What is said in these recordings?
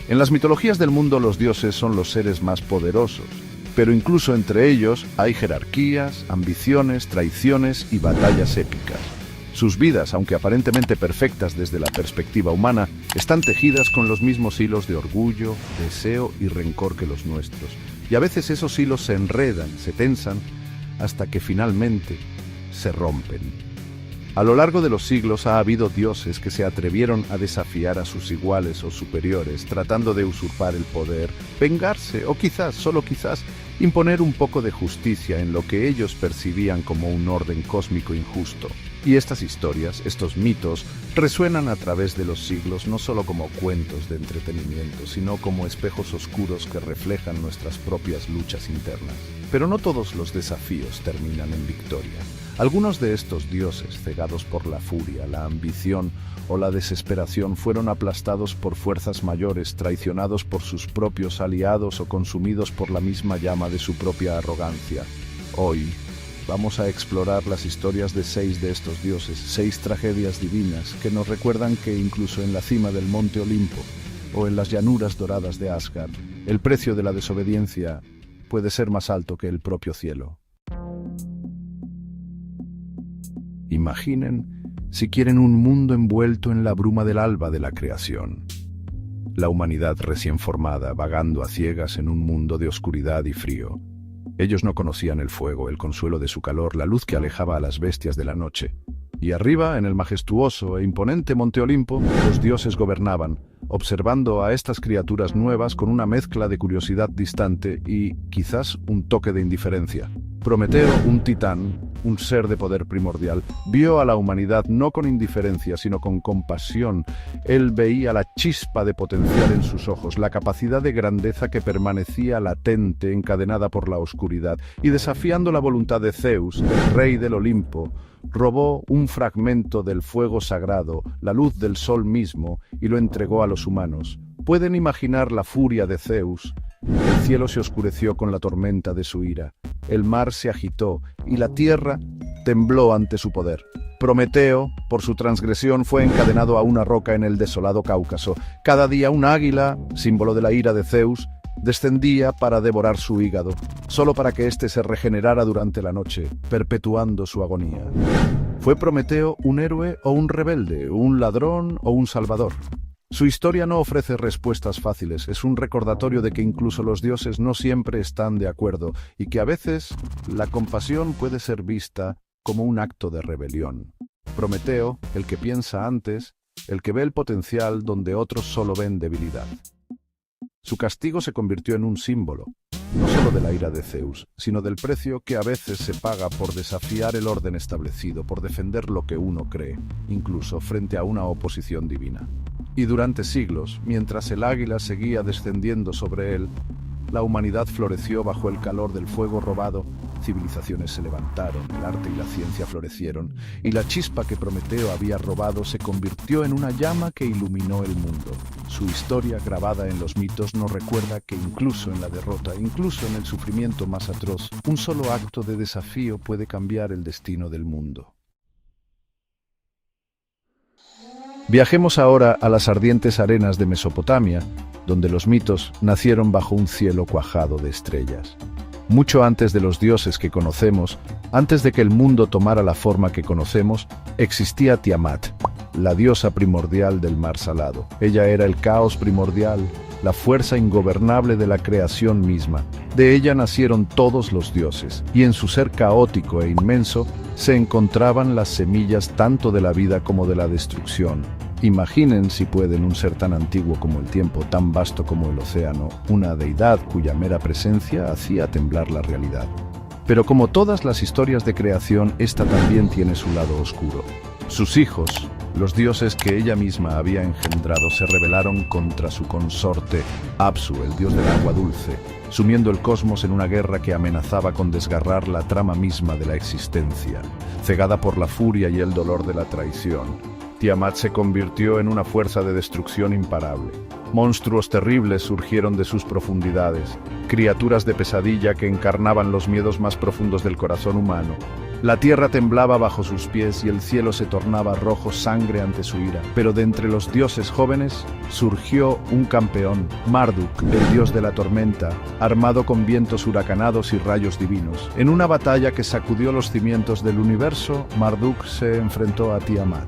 En las mitologías del mundo los dioses son los seres más poderosos, pero incluso entre ellos hay jerarquías, ambiciones, traiciones y batallas épicas. Sus vidas, aunque aparentemente perfectas desde la perspectiva humana, están tejidas con los mismos hilos de orgullo, deseo y rencor que los nuestros. Y a veces esos hilos se enredan, se tensan, hasta que finalmente se rompen. A lo largo de los siglos ha habido dioses que se atrevieron a desafiar a sus iguales o superiores, tratando de usurpar el poder, vengarse o quizás, solo quizás, imponer un poco de justicia en lo que ellos percibían como un orden cósmico injusto. Y estas historias, estos mitos, resuenan a través de los siglos no solo como cuentos de entretenimiento, sino como espejos oscuros que reflejan nuestras propias luchas internas. Pero no todos los desafíos terminan en victoria. Algunos de estos dioses, cegados por la furia, la ambición o la desesperación, fueron aplastados por fuerzas mayores, traicionados por sus propios aliados o consumidos por la misma llama de su propia arrogancia. Hoy vamos a explorar las historias de 6 de estos dioses, 6 tragedias divinas que nos recuerdan que incluso en la cima del monte Olimpo o en las llanuras doradas de Asgard, el precio de la desobediencia puede ser más alto que el propio cielo. Imaginen, si quieren, un mundo envuelto en la bruma del alba de la creación. La humanidad recién formada, vagando a ciegas en un mundo de oscuridad y frío. Ellos no conocían el fuego, el consuelo de su calor, la luz que alejaba a las bestias de la noche. Y arriba, en el majestuoso e imponente monte Olimpo, los dioses gobernaban, observando a estas criaturas nuevas con una mezcla de curiosidad distante y, quizás, un toque de indiferencia. Prometeo, un titán, un ser de poder primordial, vio a la humanidad no con indiferencia, sino con compasión. Él veía la chispa de potencial en sus ojos, la capacidad de grandeza que permanecía latente, encadenada por la oscuridad, y desafiando la voluntad de Zeus, el rey del Olimpo, robó un fragmento del fuego sagrado, la luz del sol mismo, y lo entregó a los humanos. ¿Pueden imaginar la furia de Zeus? El cielo se oscureció con la tormenta de su ira. El mar se agitó y la tierra tembló ante su poder. Prometeo, por su transgresión, fue encadenado a una roca en el desolado Cáucaso. Cada día un águila, símbolo de la ira de Zeus, descendía para devorar su hígado, solo para que éste se regenerara durante la noche, perpetuando su agonía. ¿Fue Prometeo un héroe o un rebelde, un ladrón o un salvador? Su historia no ofrece respuestas fáciles, es un recordatorio de que incluso los dioses no siempre están de acuerdo y que a veces la compasión puede ser vista como un acto de rebelión. Prometeo, el que piensa antes, el que ve el potencial donde otros solo ven debilidad. Su castigo se convirtió en un símbolo, no solo de la ira de Zeus, sino del precio que a veces se paga por desafiar el orden establecido, por defender lo que uno cree, incluso frente a una oposición divina. Y durante siglos, mientras el águila seguía descendiendo sobre él, la humanidad floreció bajo el calor del fuego robado, civilizaciones se levantaron, el arte y la ciencia florecieron, y la chispa que Prometeo había robado se convirtió en una llama que iluminó el mundo. Su historia, grabada en los mitos, nos recuerda que incluso en la derrota, incluso en el sufrimiento más atroz, un solo acto de desafío puede cambiar el destino del mundo. Viajemos ahora a las ardientes arenas de Mesopotamia, donde los mitos nacieron bajo un cielo cuajado de estrellas. Mucho antes de los dioses que conocemos, antes de que el mundo tomara la forma que conocemos, existía Tiamat, la diosa primordial del mar salado. Ella era el caos primordial, la fuerza ingobernable de la creación misma. De ella nacieron todos los dioses, y en su ser caótico e inmenso se encontraban las semillas tanto de la vida como de la destrucción. Imaginen, si pueden, un ser tan antiguo como el tiempo, tan vasto como el océano, una deidad cuya mera presencia hacía temblar la realidad. Pero como todas las historias de creación, esta también tiene su lado oscuro. Sus hijos, los dioses que ella misma había engendrado, se rebelaron contra su consorte, Apsu, el dios del agua dulce, sumiendo el cosmos en una guerra que amenazaba con desgarrar la trama misma de la existencia. Cegada por la furia y el dolor de la traición, Tiamat se convirtió en una fuerza de destrucción imparable. Monstruos terribles surgieron de sus profundidades, criaturas de pesadilla que encarnaban los miedos más profundos del corazón humano. La tierra temblaba bajo sus pies y el cielo se tornaba rojo sangre ante su ira. Pero de entre los dioses jóvenes surgió un campeón, Marduk, el dios de la tormenta, armado con vientos huracanados y rayos divinos. En una batalla que sacudió los cimientos del universo, Marduk se enfrentó a Tiamat.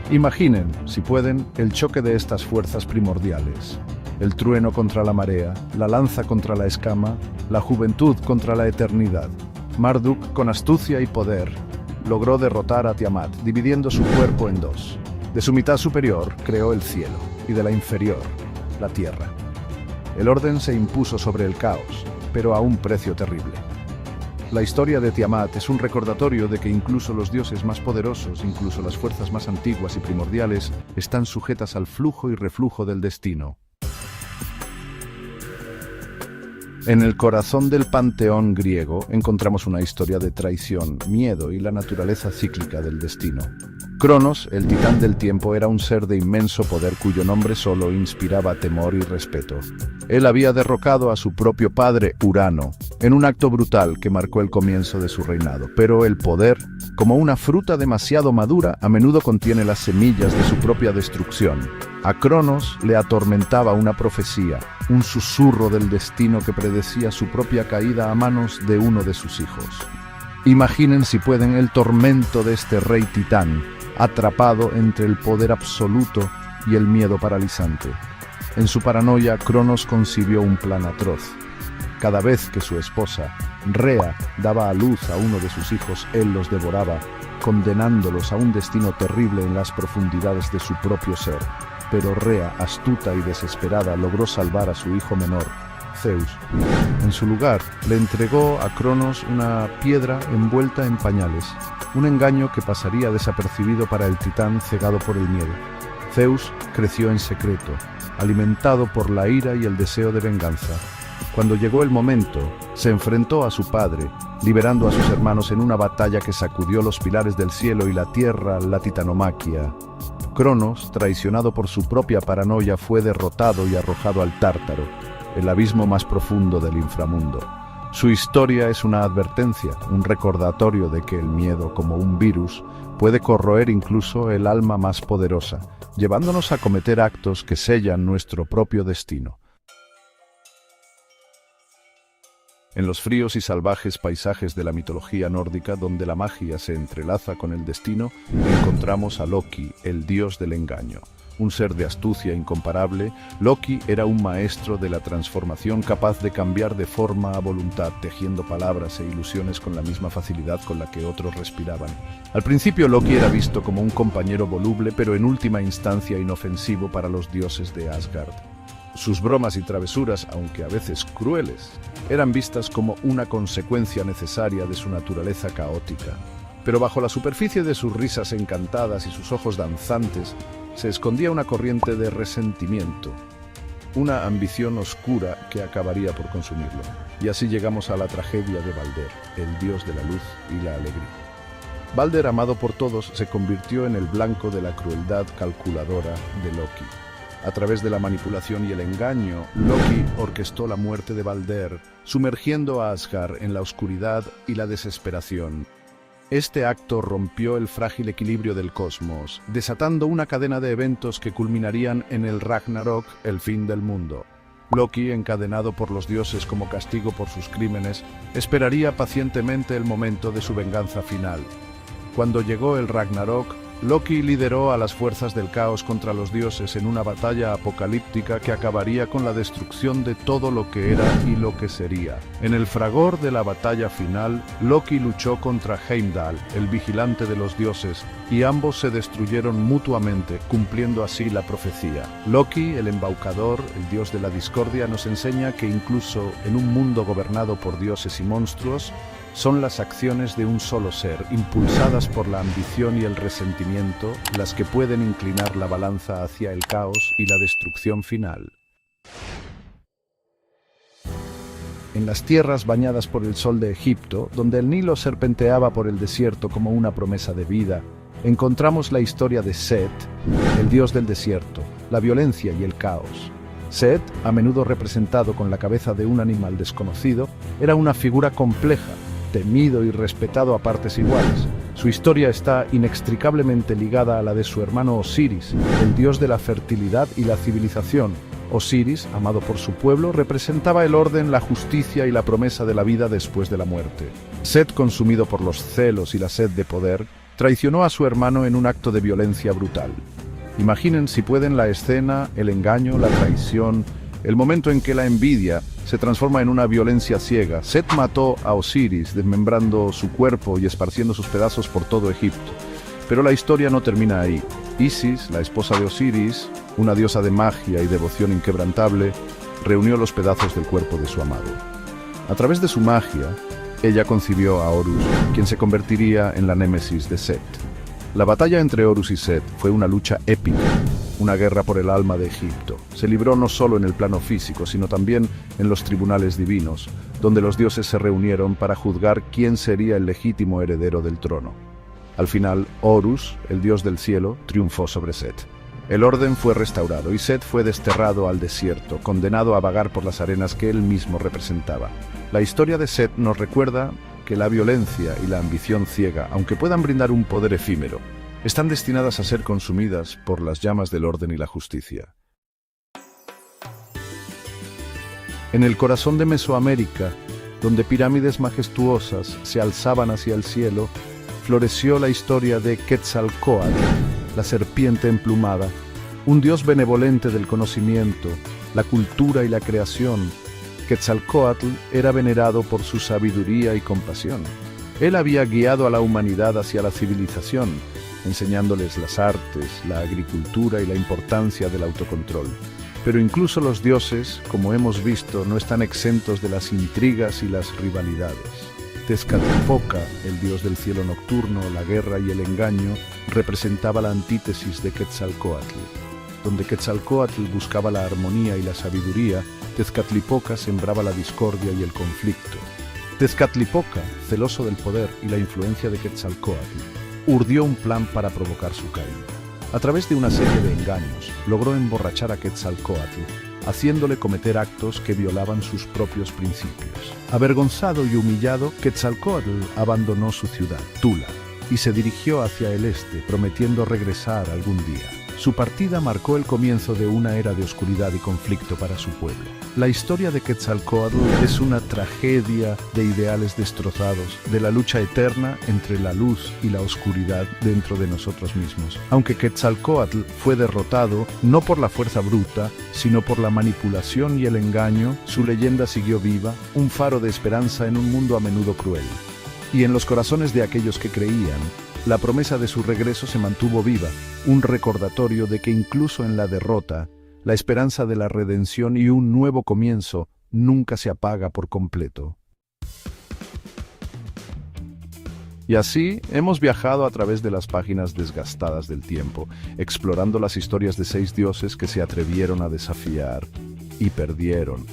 Imaginen, si pueden, el choque de estas fuerzas primordiales. El trueno contra la marea, la lanza contra la escama, la juventud contra la eternidad. Marduk, con astucia y poder, logró derrotar a Tiamat, dividiendo su cuerpo en dos. De su mitad superior creó el cielo, y de la inferior, la tierra. El orden se impuso sobre el caos, pero a un precio terrible. La historia de Tiamat es un recordatorio de que incluso los dioses más poderosos, incluso las fuerzas más antiguas y primordiales, están sujetas al flujo y reflujo del destino. En el corazón del panteón griego encontramos una historia de traición, miedo y la naturaleza cíclica del destino. Cronos, el titán del tiempo, era un ser de inmenso poder cuyo nombre solo inspiraba temor y respeto. Él había derrocado a su propio padre, Urano, en un acto brutal que marcó el comienzo de su reinado. Pero el poder, como una fruta demasiado madura, a menudo contiene las semillas de su propia destrucción. A Cronos le atormentaba una profecía, un susurro del destino que predecía su propia caída a manos de uno de sus hijos. Imaginen, si pueden, el tormento de este rey titán, atrapado entre el poder absoluto y el miedo paralizante. En su paranoia, Cronos concibió un plan atroz. Cada vez que su esposa, Rea, daba a luz a uno de sus hijos, él los devoraba, condenándolos a un destino terrible en las profundidades de su propio ser. Pero Rea, astuta y desesperada, logró salvar a su hijo menor, Zeus. En su lugar, le entregó a Cronos una piedra envuelta en pañales, un engaño que pasaría desapercibido para el titán cegado por el miedo. Zeus creció en secreto, alimentado por la ira y el deseo de venganza. Cuando llegó el momento, se enfrentó a su padre, liberando a sus hermanos en una batalla que sacudió los pilares del cielo y la tierra, la titanomaquia. Cronos, traicionado por su propia paranoia, fue derrotado y arrojado al Tártaro, el abismo más profundo del inframundo. Su historia es una advertencia, un recordatorio de que el miedo, como un virus, puede corroer incluso el alma más poderosa, llevándonos a cometer actos que sellan nuestro propio destino. En los fríos y salvajes paisajes de la mitología nórdica, donde la magia se entrelaza con el destino, encontramos a Loki, el dios del engaño. Un ser de astucia incomparable, Loki era un maestro de la transformación capaz de cambiar de forma a voluntad, tejiendo palabras e ilusiones con la misma facilidad con la que otros respiraban. Al principio Loki era visto como un compañero voluble, pero en última instancia inofensivo para los dioses de Asgard. Sus bromas y travesuras, aunque a veces crueles, eran vistas como una consecuencia necesaria de su naturaleza caótica. Pero bajo la superficie de sus risas encantadas y sus ojos danzantes, se escondía una corriente de resentimiento, una ambición oscura que acabaría por consumirlo. Y así llegamos a la tragedia de Balder, el dios de la luz y la alegría. Balder, amado por todos, se convirtió en el blanco de la crueldad calculadora de Loki. A través de la manipulación y el engaño, Loki orquestó la muerte de Balder, sumergiendo a Asgard en la oscuridad y la desesperación. Este acto rompió el frágil equilibrio del cosmos, desatando una cadena de eventos que culminarían en el Ragnarok, el fin del mundo. Loki, encadenado por los dioses como castigo por sus crímenes, esperaría pacientemente el momento de su venganza final. Cuando llegó el Ragnarok, Loki lideró a las fuerzas del caos contra los dioses en una batalla apocalíptica que acabaría con la destrucción de todo lo que era y lo que sería. En el fragor de la batalla final, Loki luchó contra Heimdall, el vigilante de los dioses, y ambos se destruyeron mutuamente, cumpliendo así la profecía. Loki, el embaucador, el dios de la discordia, nos enseña que incluso en un mundo gobernado por dioses y monstruos, son las acciones de un solo ser, impulsadas por la ambición y el resentimiento, las que pueden inclinar la balanza hacia el caos y la destrucción final. En las tierras bañadas por el sol de Egipto, donde el Nilo serpenteaba por el desierto como una promesa de vida, encontramos la historia de Set, el dios del desierto, la violencia y el caos. Set, a menudo representado con la cabeza de un animal desconocido, era una figura compleja, temido y respetado a partes iguales. Su historia está inextricablemente ligada a la de su hermano Osiris, el dios de la fertilidad y la civilización. Osiris, amado por su pueblo, representaba el orden, la justicia y la promesa de la vida después de la muerte. Set, consumido por los celos y la sed de poder, traicionó a su hermano en un acto de violencia brutal. Imaginen, si pueden, la escena, el engaño, la traición, el momento en que la envidia se transforma en una violencia ciega. Set mató a Osiris, desmembrando su cuerpo y esparciendo sus pedazos por todo Egipto. Pero la historia no termina ahí. Isis, la esposa de Osiris, una diosa de magia y devoción inquebrantable, reunió los pedazos del cuerpo de su amado. A través de su magia, ella concibió a Horus, quien se convertiría en la némesis de Set. La batalla entre Horus y Set fue una lucha épica, una guerra por el alma de Egipto. Se libró no solo en el plano físico, sino también en los tribunales divinos, donde los dioses se reunieron para juzgar quién sería el legítimo heredero del trono. Al final, Horus, el dios del cielo, triunfó sobre Set. El orden fue restaurado y Set fue desterrado al desierto, condenado a vagar por las arenas que él mismo representaba. La historia de Set nos recuerda que la violencia y la ambición ciega, aunque puedan brindar un poder efímero, están destinadas a ser consumidas por las llamas del orden y la justicia. En el corazón de Mesoamérica, donde pirámides majestuosas se alzaban hacia el cielo, floreció la historia de Quetzalcóatl, la serpiente emplumada, un dios benevolente del conocimiento, la cultura y la creación. Quetzalcóatl era venerado por su sabiduría y compasión. Él había guiado a la humanidad hacia la civilización, enseñándoles las artes, la agricultura y la importancia del autocontrol. Pero incluso los dioses, como hemos visto, no están exentos de las intrigas y las rivalidades. Tezcatlipoca, el dios del cielo nocturno, la guerra y el engaño, representaba la antítesis de Quetzalcóatl. Donde Quetzalcóatl buscaba la armonía y la sabiduría, Tezcatlipoca sembraba la discordia y el conflicto. Tezcatlipoca, celoso del poder y la influencia de Quetzalcóatl, urdió un plan para provocar su caída. A través de una serie de engaños, logró emborrachar a Quetzalcóatl, haciéndole cometer actos que violaban sus propios principios. Avergonzado y humillado, Quetzalcóatl abandonó su ciudad, Tula, y se dirigió hacia el este, prometiendo regresar algún día. Su partida marcó el comienzo de una era de oscuridad y conflicto para su pueblo. La historia de Quetzalcóatl es una tragedia de ideales destrozados, de la lucha eterna entre la luz y la oscuridad dentro de nosotros mismos. Aunque Quetzalcóatl fue derrotado no por la fuerza bruta, sino por la manipulación y el engaño, su leyenda siguió viva, un faro de esperanza en un mundo a menudo cruel. Y en los corazones de aquellos que creían, la promesa de su regreso se mantuvo viva, un recordatorio de que incluso en la derrota, la esperanza de la redención y un nuevo comienzo nunca se apaga por completo. Y así hemos viajado a través de las páginas desgastadas del tiempo, explorando las historias de 6 dioses que se atrevieron a desafiar y perdieron.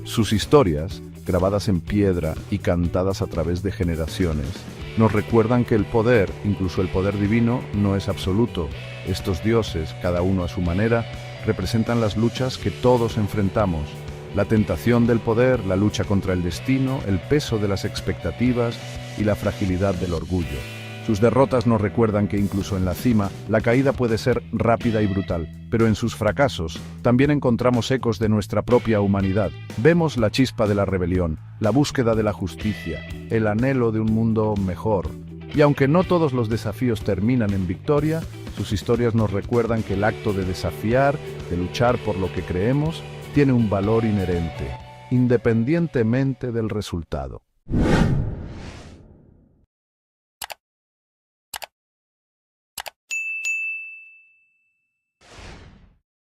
Sus historias, grabadas en piedra y cantadas a través de generaciones, nos recuerdan que el poder, incluso el poder divino, no es absoluto. Estos dioses, cada uno a su manera, representan las luchas que todos enfrentamos. La tentación del poder, la lucha contra el destino, el peso de las expectativas y la fragilidad del orgullo. Sus derrotas nos recuerdan que incluso en la cima, la caída puede ser rápida y brutal, pero en sus fracasos también encontramos ecos de nuestra propia humanidad. Vemos la chispa de la rebelión, la búsqueda de la justicia, el anhelo de un mundo mejor. Y aunque no todos los desafíos terminan en victoria, sus historias nos recuerdan que el acto de desafiar, de luchar por lo que creemos, tiene un valor inherente, independientemente del resultado.